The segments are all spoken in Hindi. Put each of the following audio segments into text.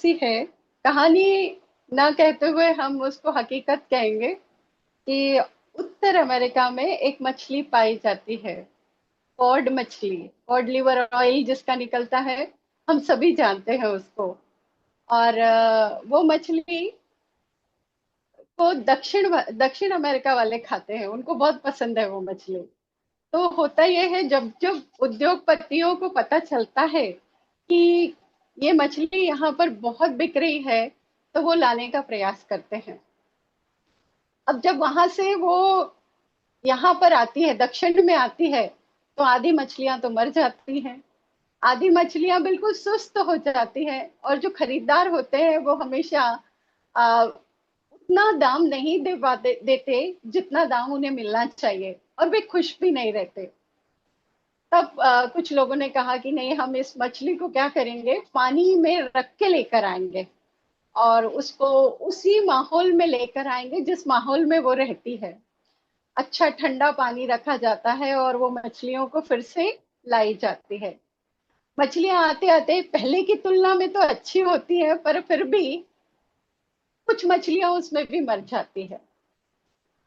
ऐसी है, कहानी ना कहते हुए हम उसको हकीकत कहेंगे कि उत्तर अमेरिका में एक मछली पाई जाती है, कॉड मछली। कॉड लिवर ऑयल जिसका निकलता है, हम सभी जानते हैं उसको। और वो मछली को दक्षिण दक्षिण अमेरिका वाले खाते हैं, उनको बहुत पसंद है वो मछली। तो होता यह है, जब जब उद्योगपतियों को पता चलता है कि ये मछली यहाँ पर बहुत बिक रही है, तो वो लाने का प्रयास करते हैं। अब जब वहां से वो यहाँ पर आती है, दक्षिण में आती है, तो आधी मछलियां तो मर जाती हैं, आधी मछलियां बिल्कुल सुस्त हो जाती हैं, और जो खरीदार होते हैं वो हमेशा उतना दाम नहीं देते जितना दाम उन्हें मिलना चाहिए, और वे खुश भी नहीं रहते। तब कुछ लोगों ने कहा कि नहीं, हम इस मछली को क्या करेंगे, पानी में रख के लेकर आएंगे और उसको उसी माहौल में लेकर आएंगे जिस माहौल में वो रहती है। अच्छा ठंडा पानी रखा जाता है और वो मछलियों को फिर से लाई जाती है। मछलियां आते आते पहले की तुलना में तो अच्छी होती है, पर फिर भी कुछ मछलियां उसमें भी मर जाती है।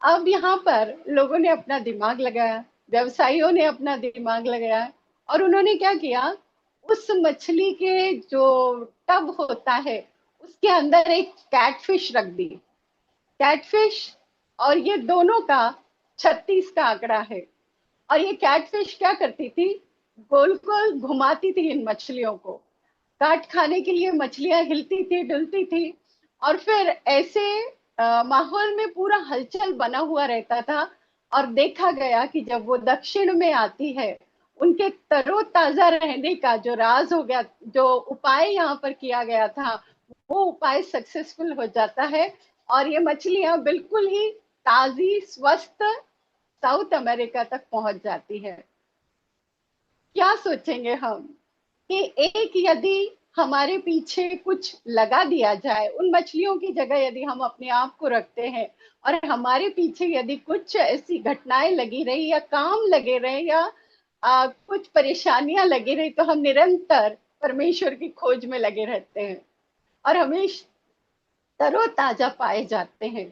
अब यहाँ पर लोगों ने अपना दिमाग लगाया, व्यवसायियों ने अपना दिमाग लगाया, और उन्होंने क्या किया, उस मछली के जो टब होता है उसके अंदर एक कैटफिश रख दी। कैटफिश और ये दोनों का 36 का आंकड़ा है। और ये कैटफिश क्या करती थी, गोल गोल घुमाती थी इन मछलियों को, काट खाने के लिए मछलियां हिलती थी डुलती थी। और फिर ऐसे माहौल में पूरा हलचल बना हुआ रहता था। और देखा गया कि जब वो दक्षिण में आती है, उनके तरोताजा रहने का जो राज हो गया, जो उपाय यहाँ पर किया गया था, वो उपाय सक्सेसफुल हो जाता है। और ये मछलियां बिल्कुल ही ताजी स्वस्थ साउथ अमेरिका तक पहुंच जाती है। क्या सोचेंगे हम कि एक यदि हमारे पीछे कुछ लगा दिया जाए, उन मछलियों की जगह यदि हम अपने आप को रखते हैं, और हमारे पीछे यदि कुछ ऐसी घटनाएं लगी रही या काम लगे रहे या कुछ परेशानियां लगी रही, तो हम निरंतर परमेश्वर की खोज में लगे रहते हैं और हमेशा तरोताजा पाए जाते हैं।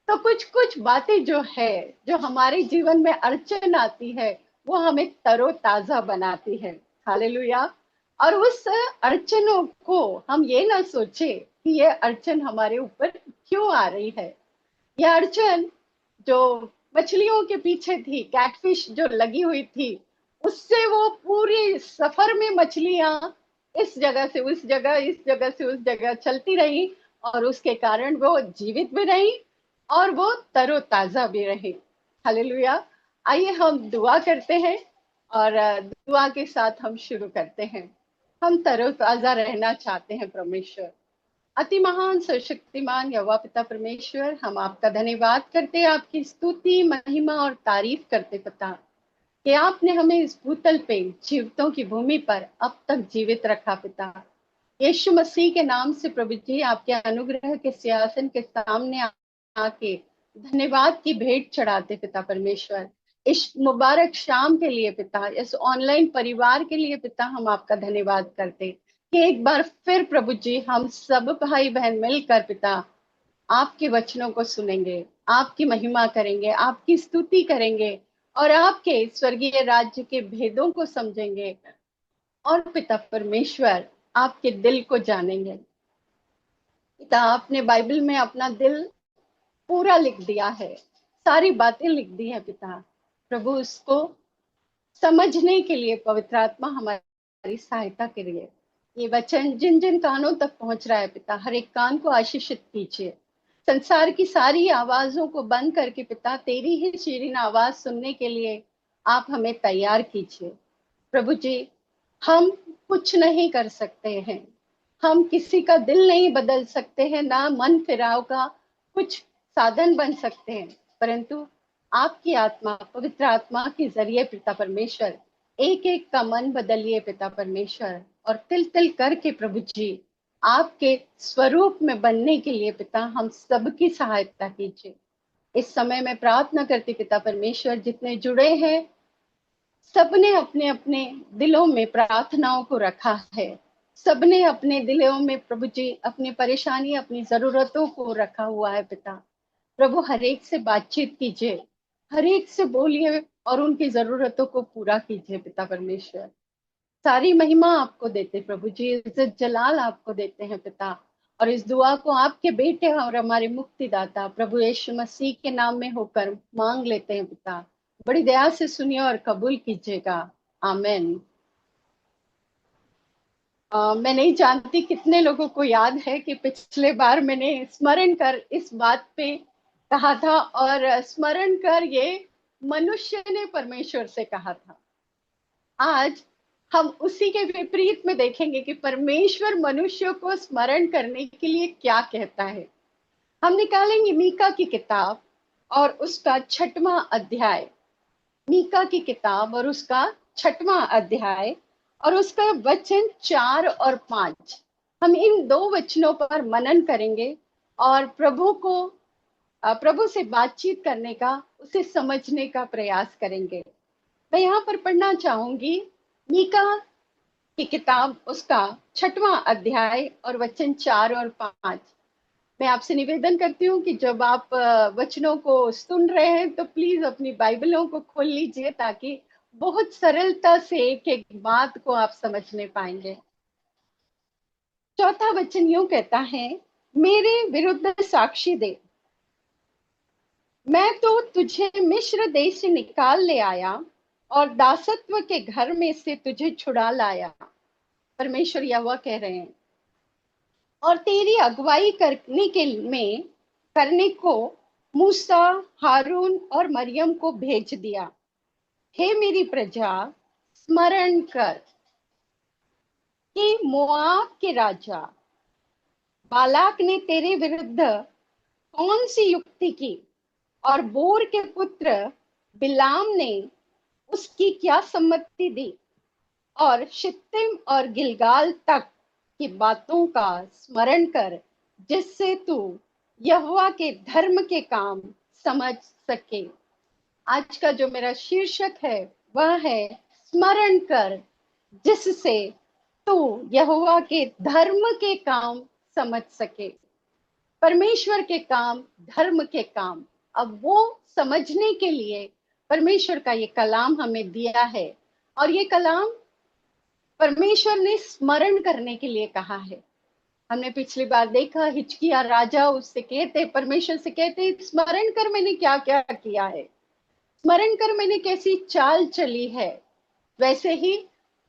तो कुछ कुछ बातें जो है, जो हमारे जीवन में अड़चन आती है, वो हमें तरोताजा बनाती है। हालेलुया। और उस अड़चनों को हम ये ना सोचे कि ये अड़चन हमारे ऊपर क्यों आ रही है। यह अड़चन जो मछलियों के पीछे थी, कैटफिश जो लगी हुई थी, उससे वो पूरे सफर में मछलियां इस जगह से उस जगह, इस जगह से उस जगह चलती रही, और उसके कारण वो जीवित भी रही और वो तरोताजा भी रहे। हालेलुया। आइए हम दुआ करते हैं, और दुआ के साथ हम शुरू करते हैं। हम तरोताजा रहना चाहते हैं परमेश्वर। अति महान सर्वशक्तिमान यहोवा पिता परमेश्वर, हम आपका धन्यवाद करते, आपकी स्तुति महिमा और तारीफ करते पिता, कि आपने हमें इस भूतल पे जीवितों की भूमि पर अब तक जीवित रखा पिता। यीशु मसीह के नाम से प्रभु जी, आपके अनुग्रह के सिंहासन के सामने आके धन्यवाद की भेंट चढ़ाते पिता परमेश्वर। इस मुबारक शाम के लिए पिता, इस ऑनलाइन परिवार के लिए पिता, हम आपका धन्यवाद करते कि एक बार फिर प्रभु जी हम सब भाई बहन मिलकर पिता आपके वचनों को सुनेंगे, आपकी महिमा करेंगे, आपकी स्तुति करेंगे, और आपके स्वर्गीय राज्य के भेदों को समझेंगे। और पिता परमेश्वर, आपके दिल को जानेंगे। पिता, आपने बाइबल में अपना दिल पूरा लिख दिया है, सारी बातें लिख दी है पिता। प्रभु, उसको समझने के लिए पवित्र आत्मा हमारी सहायता के लिए, ये वचन जिन जिन कानों तक पहुंच रहा है पिता, हर एक कान को आशीषित कीजिए। संसार की सारी आवाजों को बंद करके पिता, तेरी ही शीरीन आवाज सुनने के लिए आप हमें तैयार कीजिए। प्रभु जी, हम कुछ नहीं कर सकते हैं, हम किसी का दिल नहीं बदल सकते हैं, ना मन फिराव का कुछ साधन बन सकते हैं, परंतु आपकी आत्मा, पवित्र आत्मा के जरिए पिता परमेश्वर, एक एक का मन बदलिए पिता परमेश्वर, और तिल तिल करके प्रभु जी आपके स्वरूप में बनने के लिए पिता हम सबकी सहायता कीजिए। इस समय मैं प्रार्थना करती पिता परमेश्वर, जितने जुड़े हैं सबने अपने अपने दिलों में प्रार्थनाओं को रखा है, सबने अपने दिलों में प्रभु जी अपनी परेशानी, अपनी जरूरतों को रखा हुआ है पिता। प्रभु हर एक से बातचीत कीजिए, हर एक से बोलिए और उनकी जरूरतों को पूरा कीजिए पिता परमेश्वर। सारी महिमा आपको देते प्रभु जी, इज्जत जलाल आपको देते हैं पिता। और इस दुआ को आपके बेटे और हमारे मुक्तिदाता प्रभु यीशु मसीह के नाम में होकर मांग लेते हैं पिता। बड़ी दया से सुनिए और कबूल कीजिएगा। आमेन। मैं नहीं जानती कितने लोगों को याद है कि पिछले बार मैंने स्मरण कर इस बात पे कहा था, और स्मरण कर ये मनुष्य ने परमेश्वर से कहा था। आज हम उसी के विपरीत में देखेंगे कि परमेश्वर मनुष्य को स्मरण करने के लिए क्या कहता है। हम निकालेंगे मीका की किताब और उसका 6वां अध्याय। मीका की किताब और उसका 6वां अध्याय और उसका वचन 4 और 5। हम इन दो वचनों पर मनन करेंगे और प्रभु से बातचीत करने का, उसे समझने का प्रयास करेंगे। मैं यहाँ पर पढ़ना चाहूंगी मीका की किताब, उसका 6वां अध्याय और वचन 4 और 5। मैं आपसे निवेदन करती हूँ कि जब आप वचनों को सुन रहे हैं तो प्लीज अपनी बाइबलों को खोल लीजिए, ताकि बहुत सरलता से एक एक बात को आप समझने पाएंगे। चौथा वचन यूं कहता है, मेरे विरुद्ध साक्षी दे, मैं तो तुझे मिस्र देश से निकाल ले आया और दासत्व के घर में से तुझे छुड़ा लाया। परमेश्वर यहोवा कह रहे हैं, और तेरी अगुवाई करने को मूसा, हारून और मरियम को भेज दिया। हे मेरी प्रजा, स्मरण कर कि मोआब के राजा बालाक ने तेरे विरुद्ध कौन सी युक्ति की, और बोर के पुत्र बिलाम ने उसकी क्या सम्मति दी, और शित्तिम और गिलगाल तक की बातों का स्मरण कर, जिससे तू यहोवा के धर्म के काम समझ सके। आज का जो मेरा शीर्षक है वह है स्मरण कर, जिससे तू यहोवा के धर्म के काम समझ सके। परमेश्वर के काम, धर्म के काम, अब वो समझने के लिए परमेश्वर का ये कलाम हमें दिया है। और ये कलाम परमेश्वर ने स्मरण करने के लिए कहा है। हमने पिछली बार देखा, हिजकिय्याह राजा उससे कहते, परमेश्वर से कहते, स्मरण कर मैंने क्या क्या किया है, स्मरण कर मैंने कैसी चाल चली है। वैसे ही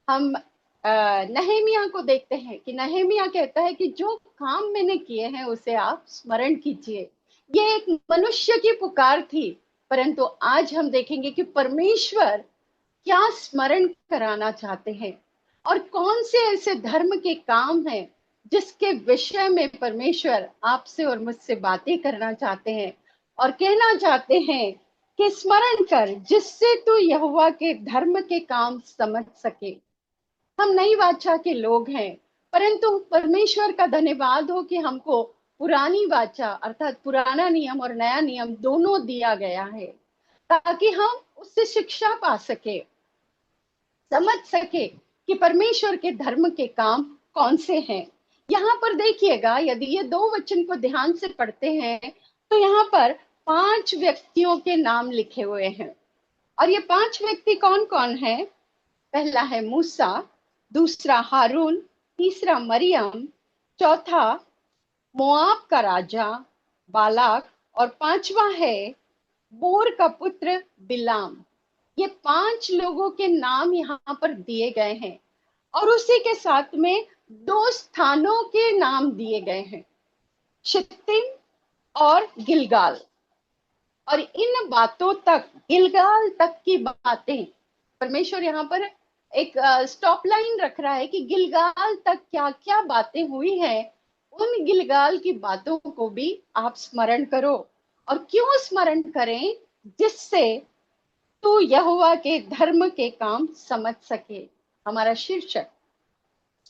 हम नहमिया को देखते हैं कि नहमिया कहता है कि जो काम मैंने किए हैं उसे आप स्मरण कीजिए। ये एक मनुष्य की पुकार थी, परंतु आज हम देखेंगे कि परमेश्वर क्या स्मरण कराना चाहते हैं और कौन से ऐसे धर्म के काम हैं जिसके विषय में परमेश्वर आपसे और मुझसे बातें करना चाहते हैं और कहना चाहते हैं कि स्मरण कर, जिससे तू यहोवा के धर्म के काम समझ सके। हम नई वाचा के लोग हैं, परंतु परमेश्वर का धन्यवाद हो कि हमको पुरानी वाचा अर्थात पुराना नियम और नया नियम दोनों दिया गया है, ताकि हम उससे शिक्षा पा सके, समझ सके कि परमेश्वर के धर्म के काम कौन से हैं। यहाँ पर देखिएगा, यदि ये दो वचन को ध्यान से पढ़ते हैं तो यहाँ पर 5 व्यक्तियों के नाम लिखे हुए हैं। और ये 5 व्यक्ति कौन कौन है? पहला है मूसा, दूसरा हारून, तीसरा मरियम, चौथा मोआब का राजा बालाक, और 5वां है बोर का पुत्र बिलाम। ये 5 लोगों के नाम यहाँ पर दिए गए हैं और उसी के साथ में 2 स्थानों के नाम दिए गए हैं, शित्तिम और गिलगाल। और इन बातों तक, गिलगाल तक की बातें, परमेश्वर यहाँ पर एक स्टॉप लाइन रख रहा है कि गिलगाल तक क्या क्या बातें हुई हैं, उन गिलगाल की बातों को भी आप स्मरण करो। और क्यों स्मरण करें? जिससे तू यहोवा के धर्म के काम समझ सके। हमारा शीर्षक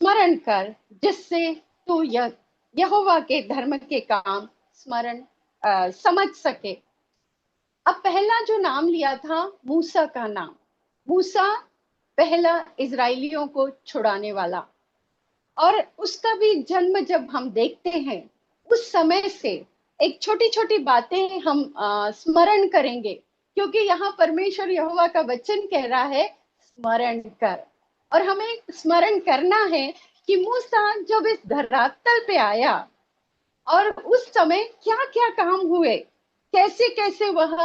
स्मरण कर, जिससे तू यहोवा के धर्म के काम समझ सके। अब पहला जो नाम लिया था मूसा का नाम, मूसा पहला इजराइलियों को छुड़ाने वाला। और उसका भी जन्म जब हम देखते हैं, उस समय से एक छोटी छोटी बातें हम स्मरण करेंगे, क्योंकि यहाँ परमेश्वर यहोवा का वचन कह रहा है स्मरण कर। और हमें स्मरण करना है कि मूसा जब इस धरातल पे आया और उस समय क्या क्या काम हुए, कैसे कैसे वह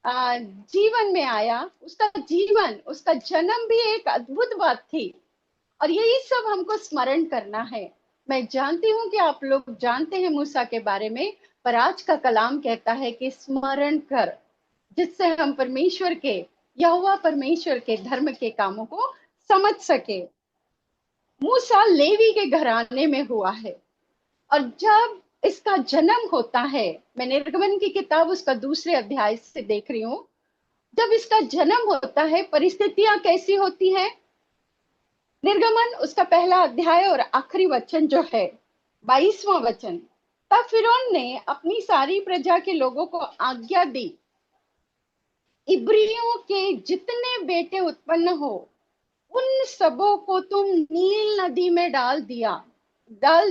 जीवन में आया, उसका जीवन, उसका जन्म भी एक अद्भुत बात थी। और यही सब हमको स्मरण करना है। मैं जानती हूँ कि आप लोग जानते हैं मूसा के बारे में, पर आज का कलाम कहता है कि स्मरण कर, जिससे हम परमेश्वर के, यहोवा परमेश्वर के धर्म के कामों को समझ सके। मूसा लेवी के घराने में हुआ है, और जब इसका जन्म होता है, मैं निर्गमन की किताब उसका दूसरे अध्याय से देख रही हूँ, जब इसका जन्म होता है परिस्थितियां कैसी होती है। निर्गमन उसका पहला अध्याय और आखिरी वचन जो है 22वां वचन, तब फिरौन ने अपनी सारी प्रजा के लोगों को आज्ञा दी, इब्रियों के जितने बेटे उत्पन्न हो उन सबों को तुम नील नदी में डाल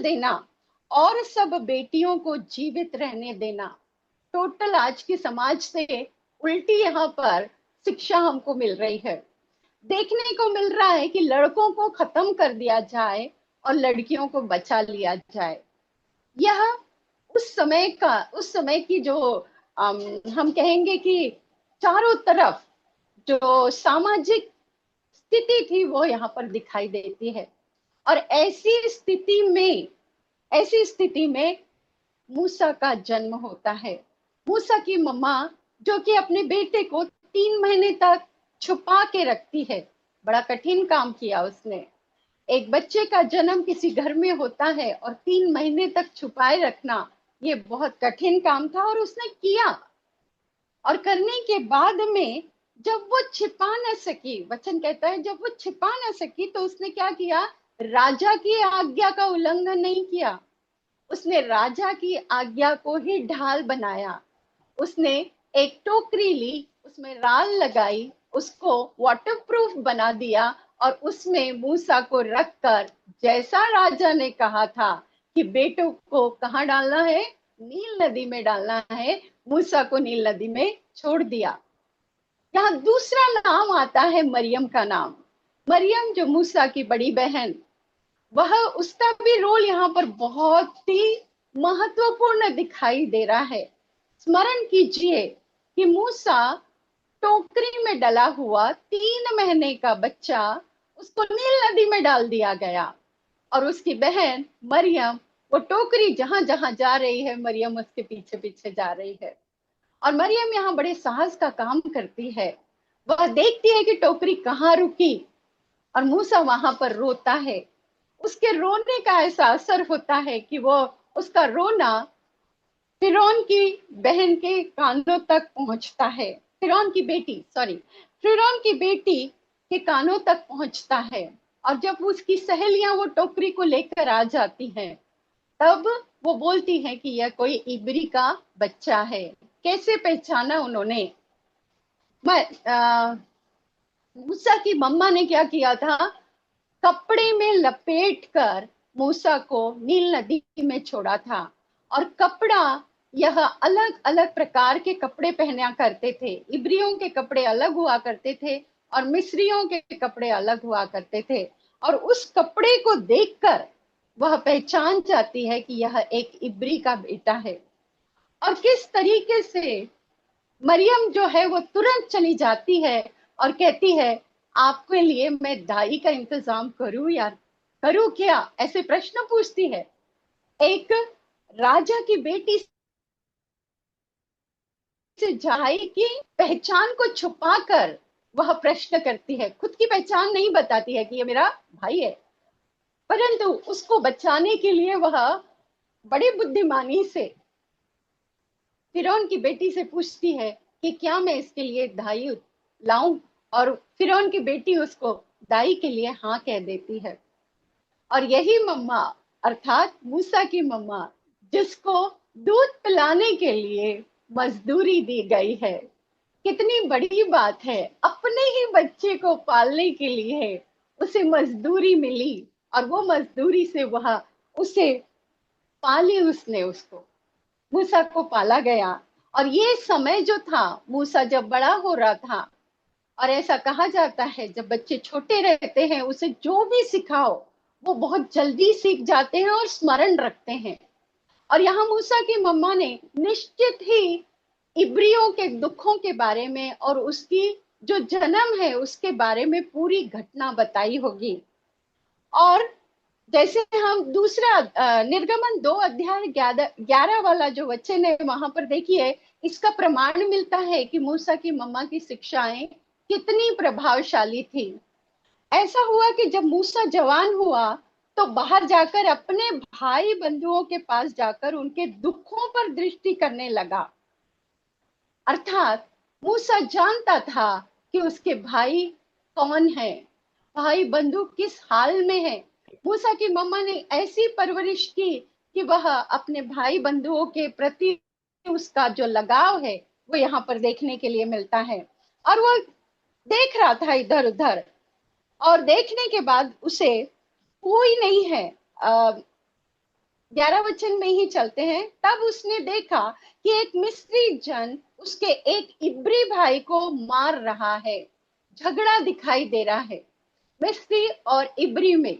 देना, और सब बेटियों को जीवित रहने देना। टोटल आज के समाज से उल्टी यहाँ पर शिक्षा हमको मिल रही है। देखने को मिल रहा है कि लड़कों को खत्म कर दिया जाए और लड़कियों को बचा लिया जाए। यह उस समय की जो हम कहेंगे कि चारों तरफ जो सामाजिक स्थिति थी वो यहाँ पर दिखाई देती है। और ऐसी स्थिति में मूसा का जन्म होता है। मूसा की मम्मा, जो कि अपने बेटे को 3 महीने तक छुपा के रखती है, बड़ा कठिन काम किया उसने। एक बच्चे का जन्म किसी घर में होता है और 3 महीने तक छुपाए रखना, ये बहुत कठिन काम था, और उसने किया। और करने के बाद में जब वो छिपा न सकी, वचन कहता है जब वो छिपा न सकी, तो उसने क्या किया, राजा की आज्ञा का उल्लंघन नहीं किया, उसने राजा की आज्ञा को ही ढाल बनाया। उसने एक टोकरी ली, उसमें राल लगाई, उसको वाटरप्रूफ बना दिया, और उसमें मूसा को रखकर, जैसा राजा ने कहा था कि बेटों को कहाँ डालना है, नील नदी में डालना है, मूसा को नील नदी में छोड़ दिया। यहाँ दूसरा नाम आता है मरियम का नाम। मरियम जो मूसा की बड़ी बहन, वह, उसका भी रोल यहाँ पर बहुत ही महत्वपूर्ण दिखाई दे रहा है। स्मरण कीजिए कि मूसा टोकरी में डला हुआ 3 महीने का बच्चा, उसको नील नदी में डाल दिया गया, और उसकी बहन मरियम, वो टोकरी जहां जहां जा रही है, मरियम उसके पीछे पीछे जा रही है। और मरियम यहाँ बड़े साहस का काम करती है। वह देखती है कि टोकरी कहाँ रुकी, और मूसा वहां पर रोता है। उसके रोने का ऐसा असर होता है कि वो, उसका रोना फिरौन की बहन के कानों तक पहुंचता है, फिरौन की बेटी के कानों तक पहुंचता है। और जब उसकी सहेलियां वो टोकरी को लेकर आ जाती हैं, तब वो बोलती हैं कि यह कोई इब्री का बच्चा है। कैसे पहचाना उन्होंने? मूसा की मम्मा ने क्या किया था, कपड़े में लपेट कर मूसा को नील नदी में छोड़ा था। और कपड़ा, यह अलग अलग प्रकार के कपड़े पहना करते थे। इब्रियों के कपड़े अलग हुआ करते थे और मिस्रियों के कपड़े अलग हुआ करते थे। और उस कपड़े को देखकर वह पहचान जाती है कि यह एक इब्री का बेटा है। और किस तरीके से मरियम जो है वो तुरंत चली जाती है और कहती है, आपके लिए मैं दाई का इंतजाम करूं या करूं क्या, ऐसे प्रश्न पूछती है। एक राजा की बेटी से भाई की पहचान को छुपाकर वह प्रश्न करती है, खुद की पहचान नहीं बताती है कि ये मेरा भाई है, परंतु उसको बचाने के लिए वह बड़ी बुद्धिमानी से फिरौन की बेटी से पूछती है कि क्या मैं इसके लिए दाई लाऊं। और फिरौन की बेटी उसको दाई के लिए हाँ कह देती है। और यही मम्मा, अर्थात मूसा की मम्मा, जिसको दूध पिलाने के लिए मजदूरी दी गई है, कितनी बड़ी बात है, अपने ही बच्चे को पालने के लिए उसे मजदूरी मिली। और वो मजदूरी से वह उसे पाली, उसने उसको, मूसा को पाला गया। और ये समय जो था, मूसा जब बड़ा हो रहा था, और ऐसा कहा जाता है जब बच्चे छोटे रहते हैं उसे जो भी सिखाओ वो बहुत जल्दी सीख जाते हैं और स्मरण रखते हैं। और यहाँ मूसा की मम्मा ने निश्चित ही इब्रियों के दुखों के बारे में और उसकी जो जन्म है उसके बारे में पूरी घटना बताई होगी। और जैसे हम दूसरा निर्गमन 2 अध्याय 11 वाला जो वचन है वहां पर देखिए, इसका प्रमाण मिलता है कि मूसा की मम्मा की शिक्षाएं कितनी प्रभावशाली थी। ऐसा हुआ कि जब मूसा जवान हुआ तो बाहर जाकर अपने भाई बंधुओं के पास जाकर उनके दुखों पर दृष्टि करने लगा। अर्थात मूसा जानता था कि उसके भाई कौन है, भाई बंधु किस हाल में है। मूसा की मम्मा ने ऐसी परवरिश की कि वह अपने भाई बंधुओं के प्रति उसका जो लगाव है वो यहाँ पर देखने के लिए मिलता है। और वो देख रहा था इधर उधर, और देखने के बाद उसे कोई नहीं है। 11 वचन में ही चलते हैं। तब उसने देखा कि एक मिस्री जन उसके एक इब्री भाई को मार रहा है। झगड़ा दिखाई दे रहा है, मिस्री और इब्री में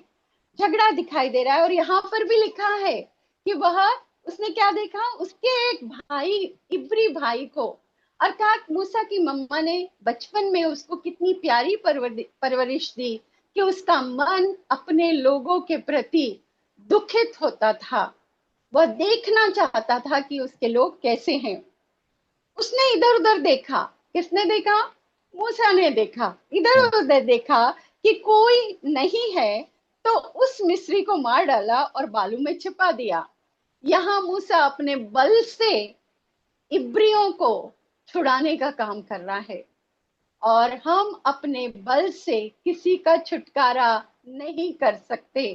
झगड़ा दिखाई दे रहा है। और यहाँ पर भी लिखा है कि वह, उसने क्या देखा, उसके एक भाई, इब्री भाई को। अर्थात मूसा की मम्मा ने बचपन में उसको कितनी प्यारी परवरिश दी कि उसका मन अपने लोगों के प्रति दुखित होता था। वह देखना चाहता था कि उसके लोग कैसे हैं। उसने इधर उधर देखा। किसने देखा? मूसा ने देखा। इधर हाँ। उधर देखा कि कोई नहीं है, तो उस मिस्री को मार डाला और बालू में छिपा दिया। यहाँ मूसा अपने बल से इब्रियों को छुड़ाने का काम कर रहा है, और हम अपने बल से किसी का छुटकारा नहीं कर सकते।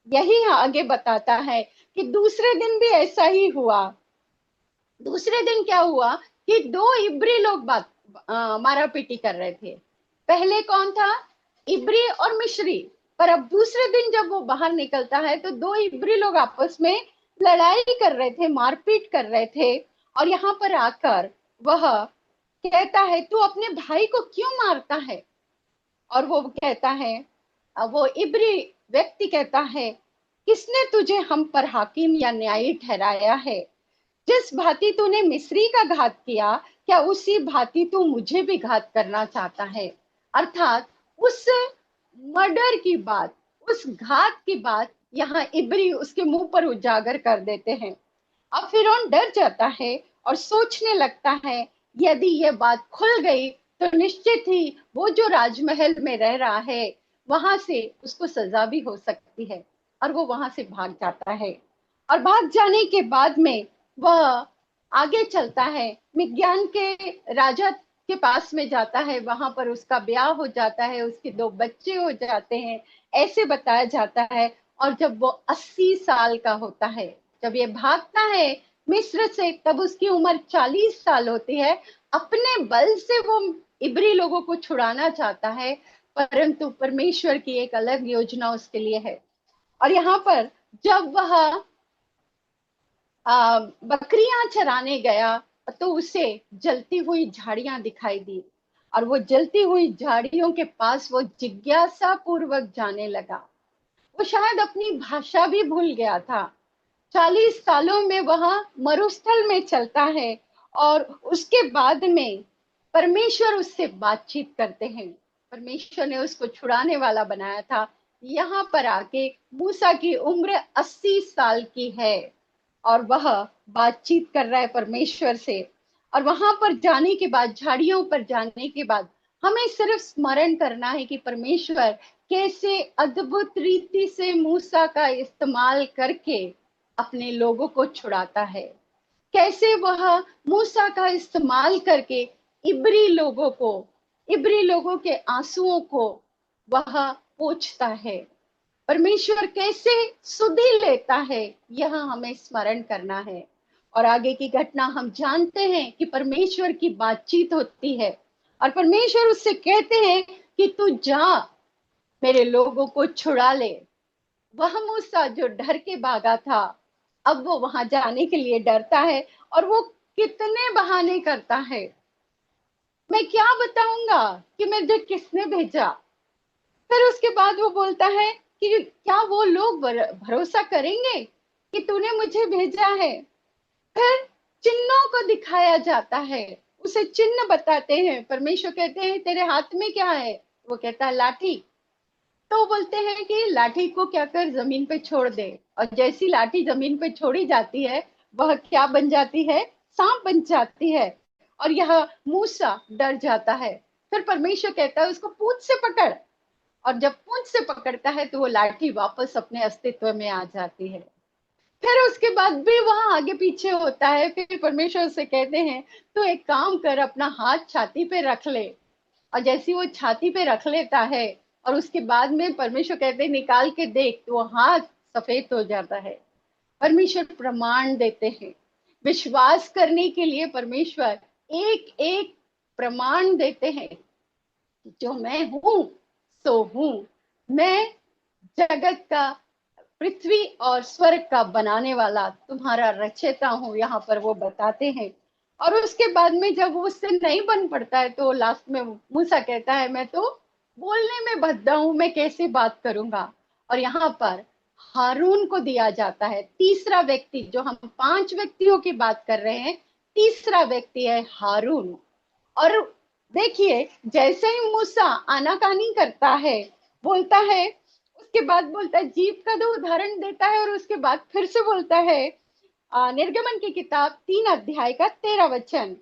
यही आगे बताता है कि दूसरे दिन भी ऐसा ही हुआ। दूसरे दिन क्या हुआ कि 2 इब्री लोग मारा पीटी कर रहे थे। पहले कौन था? इब्री और मिश्री। पर अब दूसरे दिन जब वो बाहर निकलता है तो 2 इब्री लोग आपस में लड़ाई कर रहे थे, मारपीट कर रहे थे। और यहाँ पर आकर वह कहता है, तू अपने भाई को क्यों मारता है? और वो कहता है, वो इब्री व्यक्ति कहता है, किसने तुझे हम पर हाकिम या न्यायी ठहराया है? जिस भांति तूने मिस्री का घात किया, क्या उसी भांति तू मुझे भी घात करना चाहता है? अर्थात उस मर्डर की बात, उस घात की बात यहाँ इब्री उसके मुंह पर उजागर कर देते हैं। अब फिरौन डर जाता है और सोचने लगता है, यदि ये बात खुल गई तो निश्चित ही वो जो राजमहल में रह रहा है वहां से उसको सजा भी हो सकती है। और वो वहां से भाग जाता है। और भाग जाने के बाद में वह आगे चलता है, विज्ञान के राजा के पास में जाता है। वहां पर उसका ब्याह हो जाता है, उसके 2 बच्चे हो जाते हैं, ऐसे बताया जाता है। और जब वो 80 साल का होता है, जब ये भागता है मिस्र से, तब उसकी उम्र 40 साल होती है। अपने बल से वो इब्री लोगों को छुड़ाना चाहता है, परंतु परमेश्वर की एक अलग योजना उसके लिए है। और यहाँ पर जब वह बकरियां चराने गया तो उसे जलती हुई झाड़ियां दिखाई दी। और वो जलती हुई झाड़ियों के पास वो जिज्ञासा पूर्वक जाने लगा। वो शायद अपनी भाषा भी भूल गया था। 40 सालों में वह मरुस्थल में चलता है, और उसके बाद में परमेश्वर उससे बातचीत करते हैं। परमेश्वर ने उसको छुड़ाने वाला बनाया था। यहाँ पर आके मूसा की उम्र 80 साल की है, और वह बातचीत कर रहा है परमेश्वर से। और वहां पर जाने के बाद, झाड़ियों पर जाने के बाद, हमें सिर्फ स्मरण करना है कि परमेश्वर कैसे अद्भुत रीति से मूसा का इस्तेमाल करके अपने लोगों को छुड़ाता है। कैसे वह मूसा का इस्तेमाल करके इब्री लोगों को, इब्री लोगों के आंसुओं को वह पोंछता है। परमेश्वर कैसे सुधि लेता है, यह हमें स्मरण करना है। और आगे की घटना हम जानते हैं कि परमेश्वर की बातचीत होती है, और परमेश्वर उससे कहते हैं कि तू जा, मेरे लोगों को छुड़ा ले। वह मूसा जो डर के भागा था, अब वो वहां जाने के लिए डरता है, और वो कितने बहाने करता है। मैं क्या बताऊंगा कि मुझे किसने भेजा। फिर उसके बाद वो बोलता है कि क्या वो लोग भरोसा करेंगे कि तूने मुझे भेजा है। फिर चिन्हों को दिखाया जाता है, उसे चिन्ह बताते हैं। परमेश्वर कहते हैं तेरे हाथ में क्या है, वो कहता है लाठी। तो बोलते हैं कि लाठी को क्या कर जमीन पे छोड़ दे, और जैसी लाठी जमीन पे छोड़ी जाती है, वह क्या बन जाती है, सांप बन जाती है। और यह मूसा डर जाता है। फिर परमेश्वर कहता है उसको पूंछ से पकड़, और जब पूंछ से पकड़ता है तो वो लाठी वापस अपने अस्तित्व में आ जाती है। फिर उसके बाद भी वहां आगे पीछे होता है। फिर परमेश्वर से कहते हैं तो एक काम कर, अपना हाथ छाती पे रख ले। और जैसी वो छाती पे रख लेता है, और उसके बाद में परमेश्वर कहते हैं निकाल के देख, तो वो हाथ सफेद हो जाता है। परमेश्वर प्रमाण देते हैं। विश्वास करने के लिए परमेश्वर एक एक प्रमाण देते हैं। जो मैं हूं सो हूं, मैं जगत का, पृथ्वी और स्वर्ग का बनाने वाला तुम्हारा रचयिता हूँ, यहाँ पर वो बताते हैं। और उसके बाद में जब वो उससे नहीं बन पड़ता है, तो लास्ट में मूसा कहता है मैं तो बोलने में भद्दा हूं, मैं कैसे बात करूंगा। और यहाँ पर हारून को दिया जाता है तीसरा व्यक्ति। जो हम 5 व्यक्तियों की बात कर रहे हैं, तीसरा व्यक्ति है हारून। और देखिए, जैसे ही मूसा आनाकानी करता है, बोलता है, उसके बाद बोलता है, जीव का दो उदाहरण देता है, और उसके बाद फिर से बोलता है, निर्गमन की किताब 3 अध्याय का 13 वचन,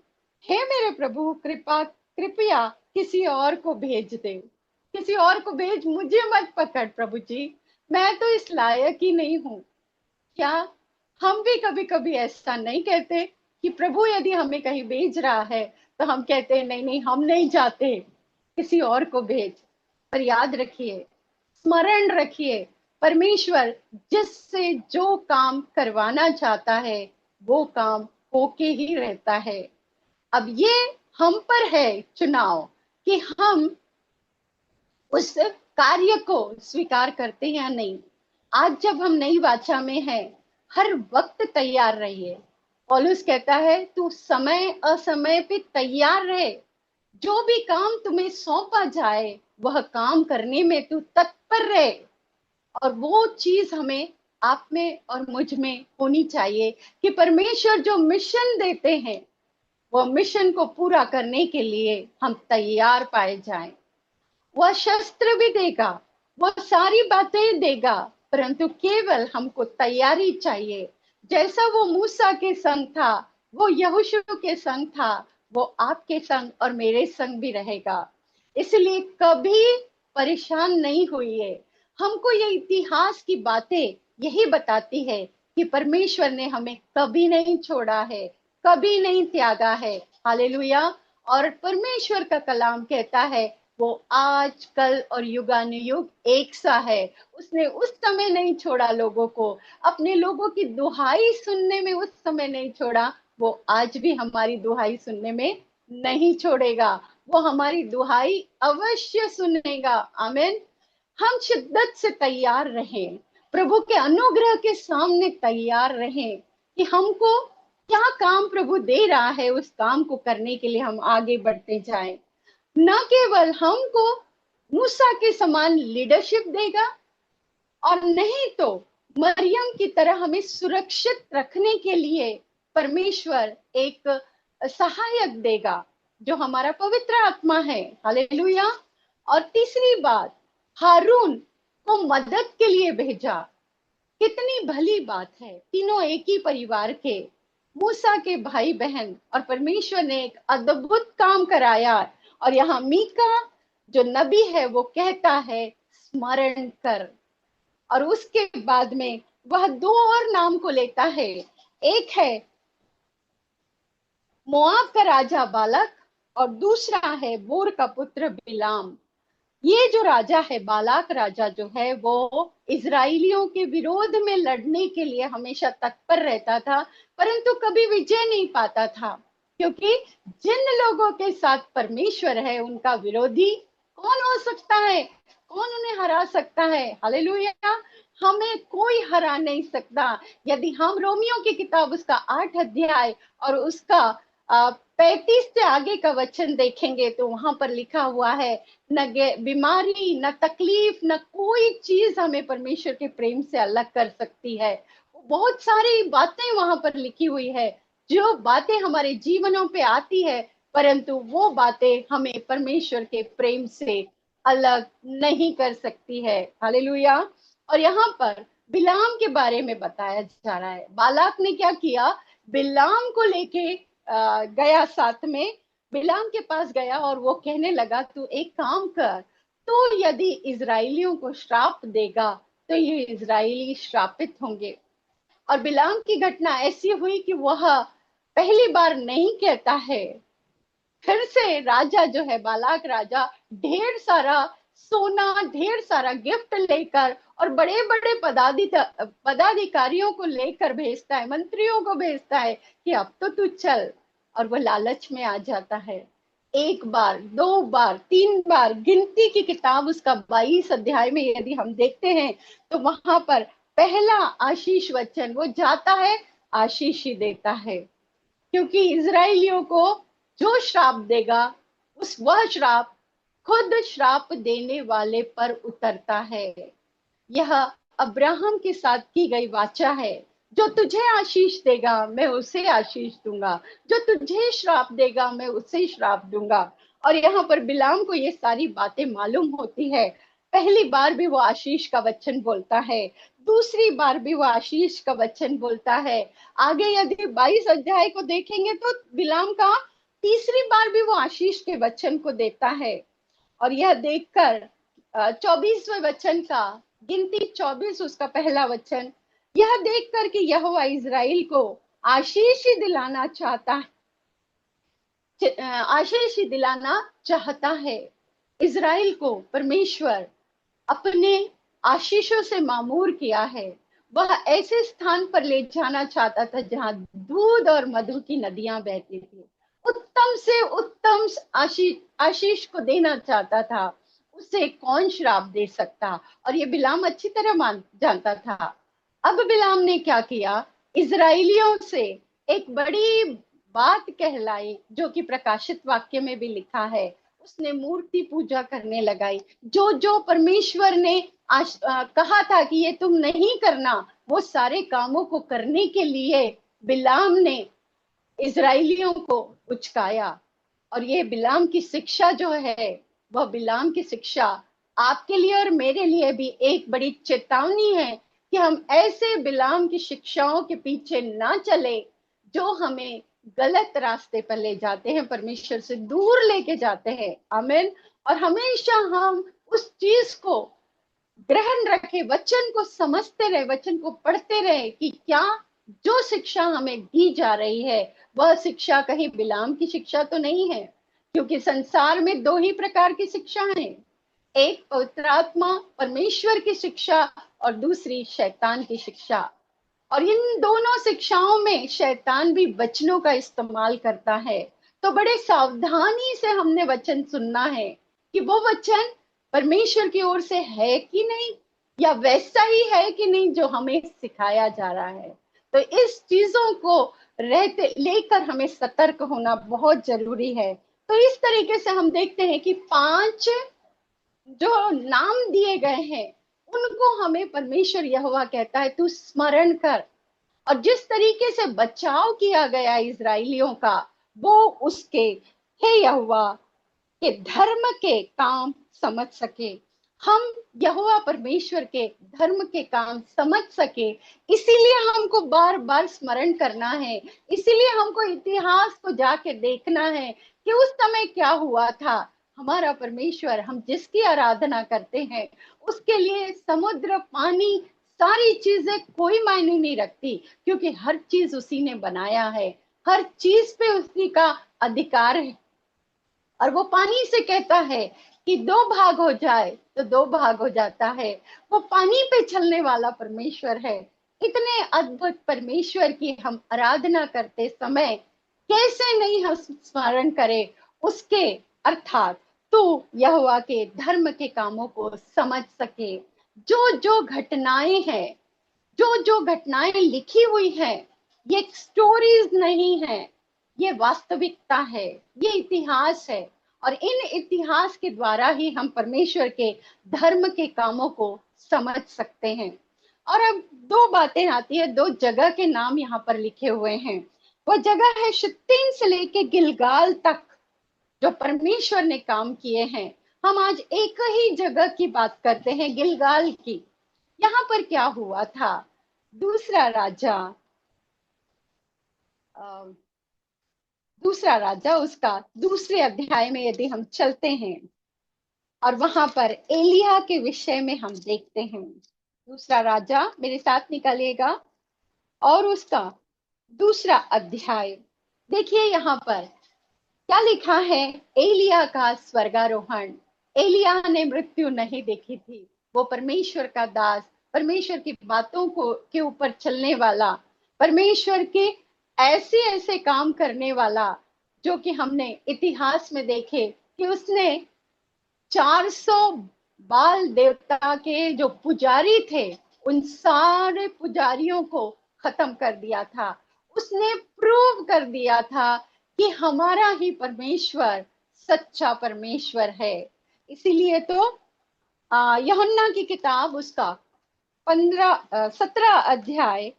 हे मेरे प्रभु, कृपया किसी और को भेज दे, किसी और को भेज, मुझे मत पकड़ प्रभु जी, मैं तो इस लायक ही नहीं हूँ। क्या हम भी कभी कभी ऐसा नहीं कहते कि प्रभु यदि हमें कहीं भेज रहा है, तो हम कहते हैं नहीं नहीं हम नहीं जाते, किसी और को भेज। पर याद रखिए, स्मरण रखिए, परमेश्वर जिससे जो काम करवाना चाहता है, वो काम होके ही रहता है। अब ये हम पर है चुनाव कि हम उस कार्य को स्वीकार करते हैं या नहीं। आज जब हम नई वाचा में हैं, हर वक्त तैयार रहिए। पौलुस कहता है तू समय असमय पे तैयार रहे। जो भी काम तुम्हें सौंपा जाए, वह काम करने में तू तत्पर रहे। और वो चीज हमें, आप में और मुझ में होनी चाहिए कि परमेश्वर जो मिशन देते हैं, वह मिशन को पूरा करने के लिए हम तैयार पाए जाएं। वह शस्त्र भी देगा, वह सारी बातें देगा, परंतु केवल हमको तैयारी चाहिए। जैसा वो मूसा के संग था, वो यहोशू के संग था, वो आपके संग और मेरे संग भी रहेगा। इसलिए कभी परेशान नहीं हुई। हमको ये इतिहास की बातें यही बताती है कि परमेश्वर ने हमें कभी नहीं छोड़ा है, कभी नहीं त्यागा है। हालेलुया। और परमेश्वर का कलाम कहता है वो आज कल और युगानुयुग एक सा है। उसने उस समय नहीं छोड़ा लोगों को, अपने लोगों की दुहाई सुनने में उस समय नहीं छोड़ा, वो आज भी हमारी दुहाई सुनने में नहीं छोड़ेगा। वो हमारी दुहाई अवश्य सुनेगा। आमीन। हम शिद्दत से तैयार रहें, प्रभु के अनुग्रह के सामने तैयार रहें कि हमको क्या काम प्रभु दे रहा है, उस काम को करने के लिए हम आगे बढ़ते जाएं। न केवल हमको मूसा के समान लीडरशिप देगा, और नहीं तो मरियम की तरह हमें सुरक्षित रखने के लिए परमेश्वर एक सहायक देगा, जो हमारा पवित्र आत्मा है। हालेलुया। और तीसरी बात, हारून को मदद के लिए भेजा। कितनी भली बात है, तीनों एक ही परिवार के, मूसा के भाई बहन, और परमेश्वर ने एक अद्भुत काम कराया। और यहाँ मीका जो नबी है, वो कहता है स्मरण कर। और उसके बाद में वह 2 और नाम को लेता है। एक है मोआब का राजा बालक, और दूसरा है बोर का पुत्र बिलाम। ये जो राजा है, बालाक राजा जो है, वो इजराइलियों के विरोध में लड़ने के लिए हमेशा तत्पर रहता था, परंतु कभी विजय नहीं पाता था। क्योंकि जिन लोगों के साथ परमेश्वर है, उनका विरोधी कौन हो सकता है, कौन उन्हें हरा सकता है। हालेलुया। हमें कोई हरा नहीं सकता। यदि हम रोमियो की किताब उसका 8 अध्याय और उसका 35 से आगे का वचन देखेंगे तो वहां पर लिखा हुआ है, न बीमारी, न तकलीफ, न कोई चीज हमें परमेश्वर के प्रेम से अलग कर सकती है। बहुत सारी बातें वहां पर लिखी हुई है, जो बातें हमारे जीवनों पे आती है, परंतु वो बातें हमें परमेश्वर के प्रेम से अलग नहीं कर सकती है। हालेलुया। और यहाँ पर बिलाम के बारे में बताया जा रहा है। बालाक ने क्या किया, बिलाम को लेके गया, साथ में बिलाम के पास गया और वो कहने लगा, तू एक काम कर, तो यदि इजराइलियों को श्राप देगा तो ये इजराइली श्रापित होंगे। और बिलाम की घटना ऐसी हुई कि वह पहली बार नहीं कहता है। फिर से राजा जो है, बालाक राजा, ढेर सारा सोना, ढेर सारा गिफ्ट लेकर और बड़े बड़े पदाधिकारियों को लेकर भेजता है, मंत्रियों को भेजता है कि अब तो तू चल। और वो लालच में आ जाता है। एक बार, दो बार, तीन बार, गिनती की किताब उसका 22 अध्याय में यदि हम देखते हैं तो वहां पर पहला आशीष वचन वो जाता है, आशीष ही देता है। क्योंकि इजराइलियों को जो श्राप देगा, वह श्राप खुद श्राप देने वाले पर उतरता है। यह अब्राहम के साथ की गई वाचा है, जो तुझे आशीष देगा मैं उसे आशीष दूंगा, जो तुझे श्राप देगा मैं उसे श्राप दूंगा। और यहाँ पर बिलाम को ये सारी बातें मालूम होती है। पहली बार भी वो आशीष का वचन बोलता है, दूसरी बार भी वो आशीष का वचन बोलता है। आगे यदि 22 अध्याय को देखेंगे तो बिलाम का तीसरी बार भी वो आशीष के वचन को देता है। और यह देखकर 24वें वचन का, गिनती 24 उसका पहला वचन, यह देखकर कि यहोवा इजराइल को आशीष ही दिलाना चाहता है, आशीष ही दिलाना चाहता है। इजराइल को परमेश्वर अपने आशीषों से मामूर किया है। वह ऐसे स्थान पर ले जाना चाहता था जहां दूध और मधु की नदियां बहती थी। उत्तम से उत्तम आशीष को देना चाहता था। उसे कौन श्राप दे सकता? और ये बिलाम अच्छी तरह जानता था। अब बिलाम ने क्या किया, इजराइलियों से एक बड़ी बात कहलाई, जो कि प्रकाशित वाक्य में भी लिखा है। उसने मूर्ति पूजा करने लगाई। जो जो परमेश्वर ने कहा था कि ये तुम नहीं करना, वो सारे कामों को करने के लिए बिलाम ने इजराइलियों को उचकाया। और ये बिलाम की शिक्षा जो है, वह बिलाम की शिक्षा आपके लिए और मेरे लिए भी एक बड़ी चेतावनी है कि हम ऐसे बिलाम की शिक्षाओं के पीछे ना चले जो हमें गलत रास्ते पर ले जाते हैं, परमेश्वर से दूर लेके जाते हैं। आमीन। और हमेशा हम उस चीज को ग्रहण रखे, वचन को समझते रहे, वचन को पढ़ते रहे कि क्या जो शिक्षा हमें दी जा रही है वह शिक्षा कहीं बिलाम की शिक्षा तो नहीं है। क्योंकि संसार में दो ही प्रकार की शिक्षा है, एक पवित्र आत्मा परमेश्वर की शिक्षा और दूसरी शैतान की शिक्षा। और इन दोनों शिक्षाओं में शैतान भी वचनों का इस्तेमाल करता है। तो बड़े सावधानी से हमने वचन सुनना है कि वो वचन परमेश्वर की ओर से है कि नहीं, या वैसा ही है कि नहीं जो हमें सिखाया जा रहा है। तो इस चीजों को रहते लेकर हमें सतर्क होना बहुत जरूरी है। तो इस तरीके से हम देखते हैं कि 5 जो नाम दिए गए हैं उनको हमें परमेश्वर यहोवा कहता है तू स्मरण कर। और जिस तरीके से बचाव किया गया इजराइलियों का, वो उसके, हे यहोवा के धर्म के काम समझ सके। हम यहोवा परमेश्वर के धर्म के काम समझ सके, इसीलिए हमको बार बार स्मरण करना है। इसीलिए हमको इतिहास को जाके देखना है कि उस समय क्या हुआ था। हमारा परमेश्वर, हम जिसकी आराधना करते हैं, उसके लिए समुद्र, पानी, सारी चीजें कोई मायने नहीं रखती, क्योंकि हर चीज उसी ने बनाया है। हर चीज पे उसी का अधिकार है। और वो पानी से कहता है कि 2 भाग हो जाए तो 2 भाग हो जाता है। वो पानी पे चलने वाला परमेश्वर है। इतने अद्भुत परमेश्वर की हम आराधना करते समय कैसे नहीं हम स्मरण करें उसके, अर्थात तू यहोवा के धर्म के कामों को समझ सके। जो जो घटनाएं हैं, जो जो घटनाएं लिखी हुई हैं, ये स्टोरीज नहीं है, ये वास्तविकता है, ये इतिहास है। और इन इतिहास के द्वारा ही हम परमेश्वर के धर्म के कामों को समझ सकते हैं। और अब दो बातें आती है, दो जगह के नाम यहाँ पर लिखे हुए हैं। वो जगह है शित्तीम से लेके गिलगाल तक जो परमेश्वर ने काम किए हैं। हम आज एक ही जगह की बात करते हैं, गिलगाल की। यहाँ पर क्या हुआ था? दूसरा राजा, अ, दूसरा राजा उसका दूसरे अध्याय में यदि हम चलते हैं और वहां पर एलिया के विषय में हम देखते हैं। दूसरा राजा मेरे साथ निकालिएगा, और उसका दूसरा अध्याय देखिए। यहाँ पर क्या लिखा है? एलिया का स्वर्गारोहण। एलिया ने मृत्यु नहीं देखी थी। वो परमेश्वर का दास, परमेश्वर की बातों को के ऊपर चलने वाला, परमेश्वर के ऐसे ऐसे काम करने वाला, जो कि हमने इतिहास में देखे कि उसने 400 बाल देवता के जो पुजारी थे, उन सारे पुजारियों को खत्म कर दिया था। उसने प्रूव कर दिया था कि हमारा ही परमेश्वर सच्चा परमेश्वर है। इसीलिए तो यूहन्ना की किताब उसका 17 अध्याय,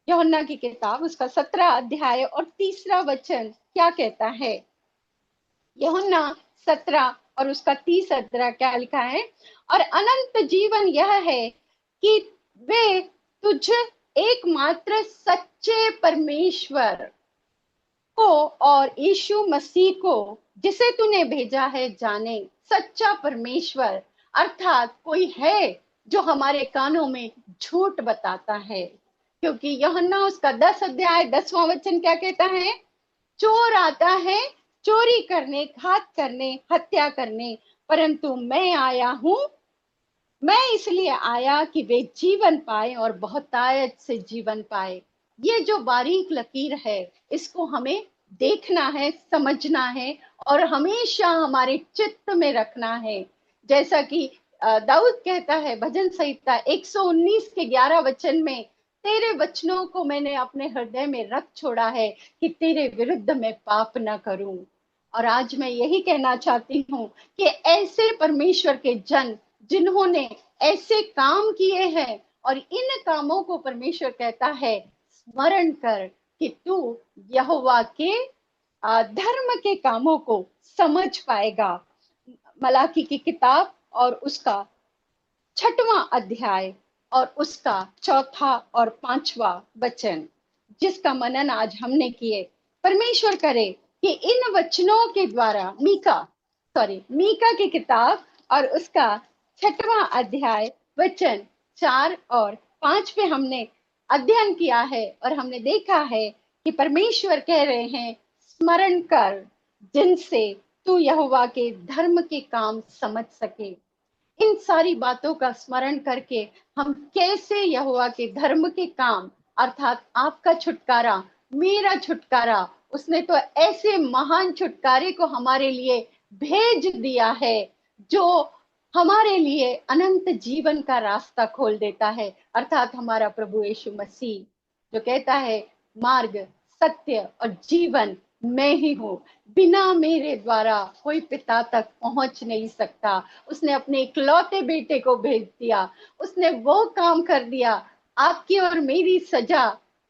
यूहन्ना की किताब उसका 17 अध्याय और तीसरा वचन क्या कहता है? यूहन्ना 17 और उसका 30 क्या लिखा है? और अनंत जीवन यह है कि वे तुझ एकमात्र सच्चे परमेश्वर को और यीशु मसीह को जिसे तूने भेजा है जाने। सच्चा परमेश्वर अर्थात कोई है जो हमारे कानों में झूठ बताता है। क्योंकि यूहन्ना उसका 10 अध्याय 10वां वचन क्या कहता है? चोर आता है चोरी करने, घात करने, हत्या करने, परंतु मैं इसलिए आया कि वे जीवन पाए और बहुतायत से जीवन पाए। ये जो बारीक लकीर है, इसको हमें देखना है, समझना है और हमेशा हमारे चित्त में रखना है। जैसा कि दाऊद कहता है भजन संहिता 119 के 11 वचन में, तेरे वचनों को मैंने अपने हृदय में रख छोड़ा है कि तेरे विरुद्ध मैं पाप न करूं। और आज मैं यही कहना चाहती हूँ कि ऐसे परमेश्वर के जन जिन्होंने ऐसे काम किए हैं, और इन कामों को परमेश्वर कहता है स्मरण कर कि तू यहोवा के धर्म के कामों को समझ पाएगा। मलाकी की किताब और उसका 6वां अध्याय और उसका 4था और 5वां वचन, जिसका मनन आज हमने किए। परमेश्वर करे कि इन वचनों के द्वारा मीका की किताब और उसका 6वां अध्याय वचन 4 और 5 पे हमने अध्ययन किया है और हमने देखा है कि परमेश्वर कह रहे हैं स्मरण कर, जिनसे तू यहोवा के धर्म के काम समझ सके। इन सारी बातों का स्मरण करके हम कैसे यहोवा के धर्म के काम, अर्थात आपका छुटकारा, मेरा छुटकारा, उसने तो ऐसे महान छुटकारे को हमारे लिए भेज दिया है जो हमारे लिए अनंत जीवन का रास्ता खोल देता है। अर्थात हमारा प्रभु यीशु मसीह जो कहता है मार्ग, सत्य और जीवन मैं ही हूँ, बिना मेरे द्वारा कोई पिता तक पहुंच नहीं सकता। उसने अपने इकलौते बेटे को भेज दिया, उसने वो काम कर दिया। आपकी और मेरी सजा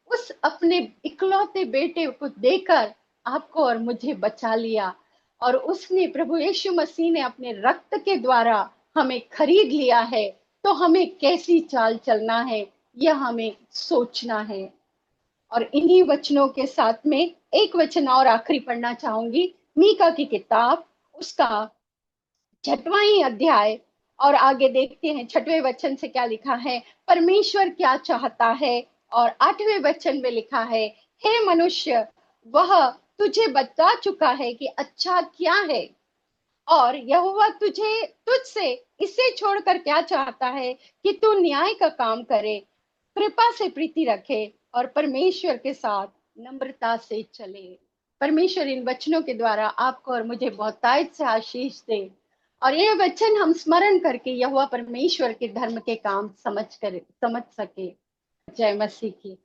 उस अपने इकलौते बेटे को देकर आपको और मुझे बचा लिया। और उसने, प्रभु यीशु मसीह ने अपने रक्त के द्वारा हमें खरीद लिया है। तो हमें कैसी चाल चलना है, यह हमें सोचना है। और इन्हीं वचनों के साथ में एक वचन और आखिरी पढ़ना चाहूंगी, मीका की किताब उसका 6वां ही अध्याय और आगे देखते हैं 6वें वचन से क्या लिखा है। परमेश्वर क्या चाहता है? और 8वें वचन में लिखा है, हे मनुष्य, वह तुझे बता चुका है कि अच्छा क्या है, और यहोवा तुझसे इसे छोड़कर क्या चाहता है कि तू न्याय का काम करे, कृपा से प्रीति रखे और परमेश्वर के साथ नम्रता से चले। परमेश्वर इन वचनों के द्वारा आपको और मुझे बहुतायत से आशीष दे। और ये वचन हम स्मरण करके यहोवा परमेश्वर के धर्म के काम समझ सके। जय मसीह की।